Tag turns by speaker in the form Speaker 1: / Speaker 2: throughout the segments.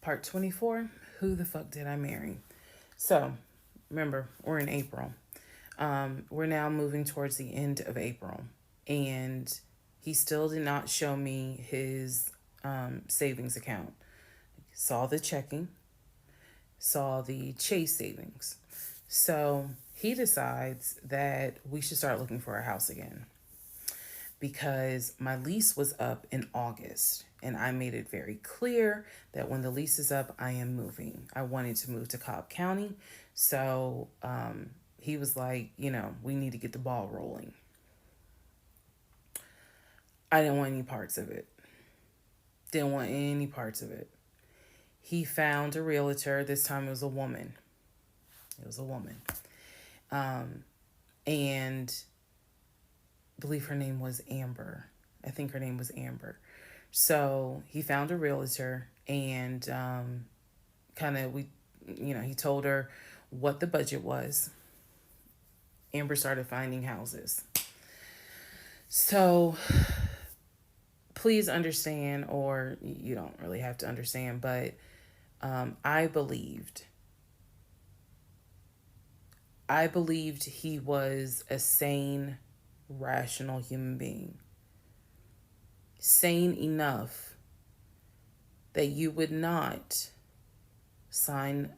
Speaker 1: part 24. Who the fuck did I marry? So, remember, we're in April. We're now moving towards the end of April. And he still did not show me his savings account. Saw the checking, saw the Chase savings. So he decides that we should start looking for a house again because my lease was up in August. And I made it very clear that when the lease is up, I am moving. I wanted to move to Cobb County. So he was like, we need to get the ball rolling. I didn't want any parts of it. Didn't want any parts of it. He found a realtor. This time it was a woman. It was a woman. And I believe her name was Amber. I think her name was Amber. So he found a realtor and he told her what the budget was. Amber started finding houses. So please understand, or you don't really have to understand, but I believed he was a sane, rational human being. Sane enough that you would not sign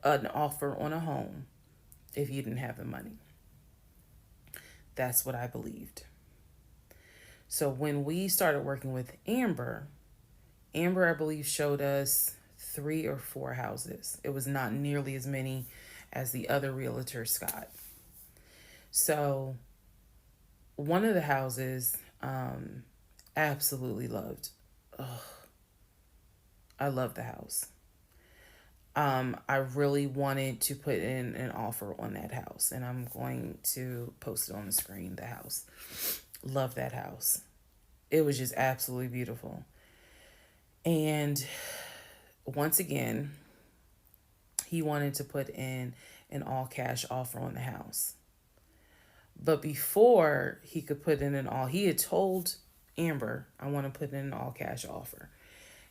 Speaker 1: an offer on a home if you didn't have the money. That's what I believed. So when we started working with Amber, I believe showed us 3 or 4 houses. It was not nearly as many as the other realtor, Scott. So one of the houses, absolutely loved. Ugh. I love the house. I really wanted to put in an offer on that house, and I'm going to post it on the screen, the house. Love that house. It was just absolutely beautiful. And once again, he wanted to put in an all cash offer on the house. But before he could put in he had told Amber, I want to put in an all cash offer.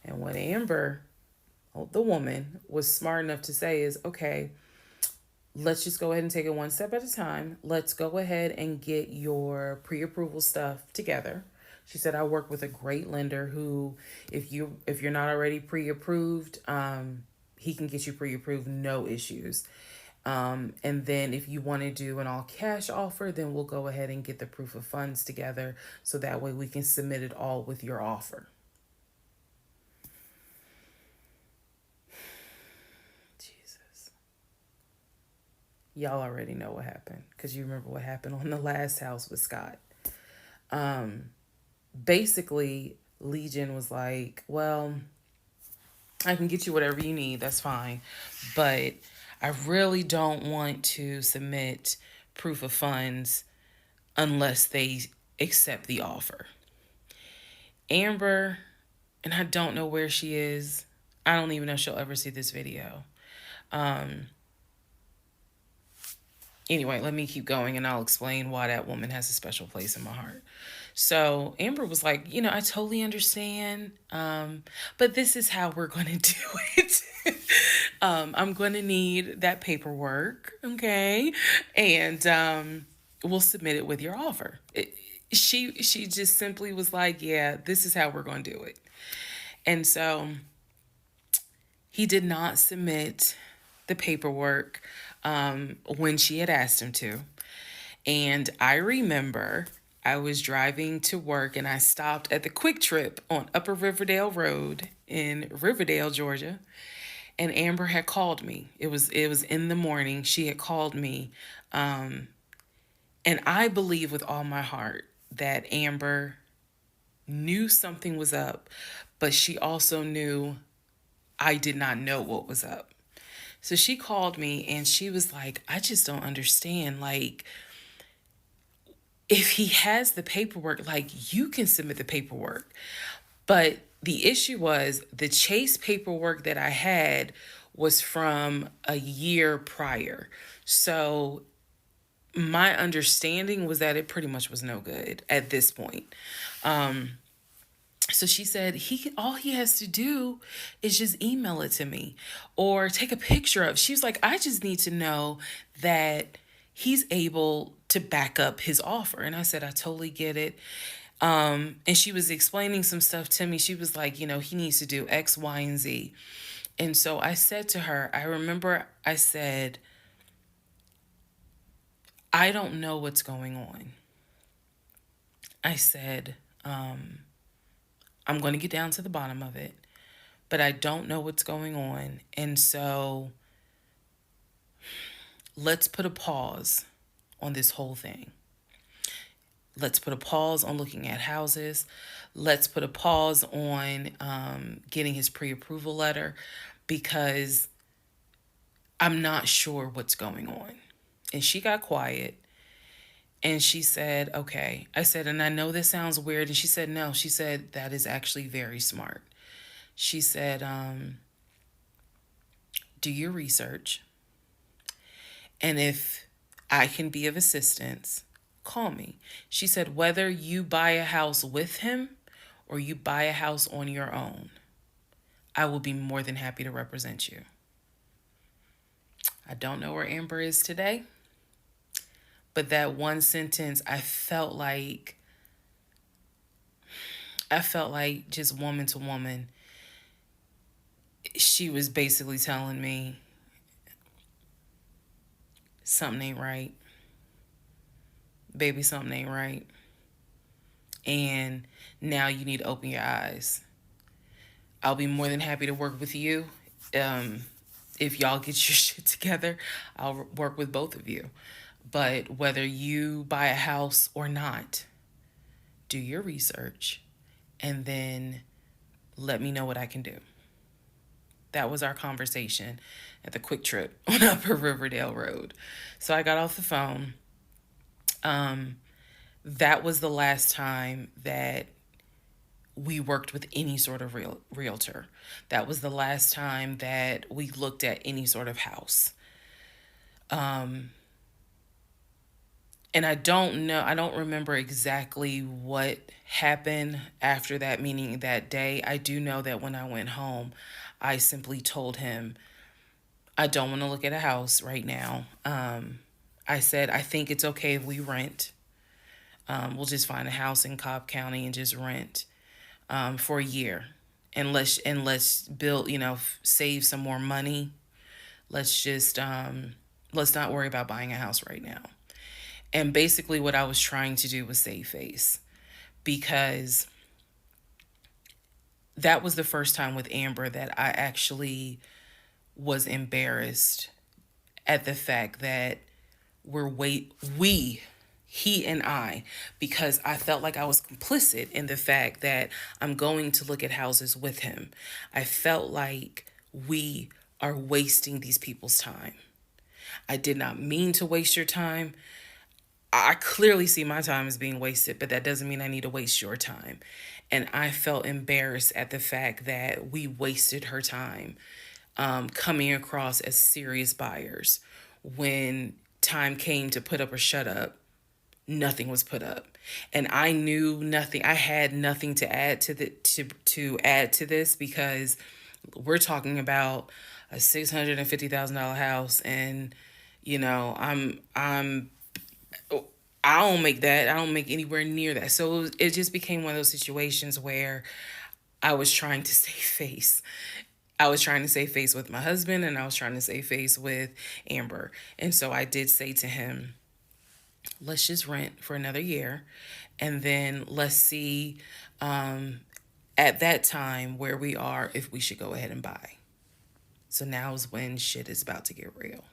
Speaker 1: And what Amber, the woman, was smart enough to say is, okay, let's just go ahead and take it one step at a time. Let's go ahead and get your pre-approval stuff together. She said, I work with a great lender who, if you're not already pre-approved, he can get you pre-approved, no issues. And then if you want to do an all cash offer, then we'll go ahead and get the proof of funds together so that way we can submit it all with your offer. Jesus. Y'all already know what happened because you remember what happened on the last house with Scott. Basically, Legion was like, well, I can get you whatever you need. That's fine. But I really don't want to submit proof of funds unless they accept the offer. Amber, and I don't know where she is. I don't even know if she'll ever see this video. Anyway, let me keep going and I'll explain why that woman has a special place in my heart. So Amber was like, I totally understand, but this is how we're going to do it. I'm going to need that paperwork, okay? And we'll submit it with your offer. She just simply was like, yeah, this is how we're going to do it. And so he did not submit the paperwork when she had asked him to. And I remember I was driving to work and I stopped at the Quick Trip on Upper Riverdale Road in Riverdale, Georgia. And Amber had called me. It was in the morning. She had called me. And I believe with all my heart that Amber knew something was up, but she also knew I did not know what was up. So she called me and she was like, I just don't understand. Like, if he has the paperwork, like, you can submit the paperwork. But the issue was the Chase paperwork that I had was from a year prior. So my understanding was that it pretty much was no good at this point. So she said all he has to do is just email it to me or take a picture of. She was like, I just need to know that he's able to back up his offer. And I said, I totally get it. And she was explaining some stuff to me. She was like, he needs to do X, Y, and Z. And so I said to her, I remember I said, I don't know what's going on. I said, I'm going to get down to the bottom of it, but I don't know what's going on. And so let's put a pause on this whole thing. Let's put a pause on looking at houses. Let's put a pause on getting his pre-approval letter because I'm not sure what's going on. And she got quiet and she said, okay. I said, and I know this sounds weird. And she said, no. She said, that is actually very smart. She said, do your research. And if I can be of assistance, call me. She said, whether you buy a house with him or you buy a house on your own, I will be more than happy to represent you. I don't know where Amber is today, but that one sentence, I felt like just woman to woman, she was basically telling me something ain't right. Baby, something ain't right. And now you need to open your eyes. I'll be more than happy to work with you. If y'all get your shit together, I'll work with both of you. But whether you buy a house or not, do your research and then let me know what I can do. That was our conversation at the Quick Trip on Upper Riverdale Road. So I got off the phone. That was the last time that we worked with any sort of realtor. That was the last time that we looked at any sort of house. And I don't remember exactly what happened after that meeting that day. I do know that when I went home, I simply told him, I don't want to look at a house right now. I said, I think it's okay if we rent. We'll just find a house in Cobb County and just rent for a year. And let's build, save some more money. Let's not worry about buying a house right now. And basically what I was trying to do was save face because that was the first time with Amber that I actually was embarrassed at the fact that he and I, because I felt like I was complicit in the fact that I'm going to look at houses with him. I felt like we are wasting these people's time. I did not mean to waste your time. I clearly see my time as being wasted, but that doesn't mean I need to waste your time. And I felt embarrassed at the fact that we wasted her time coming across as serious buyers. When time came to put up or shut up, nothing was put up. And I knew nothing. I had nothing to add to add to this because we're talking about a $650,000 house, and I don't make that. I don't make anywhere near that. So it just became one of those situations where I was trying to save face. I was trying to save face with my husband and I was trying to save face with Amber. And so I did say to him, let's just rent for another year. And then let's see at that time where we are if we should go ahead and buy. So now is when shit is about to get real.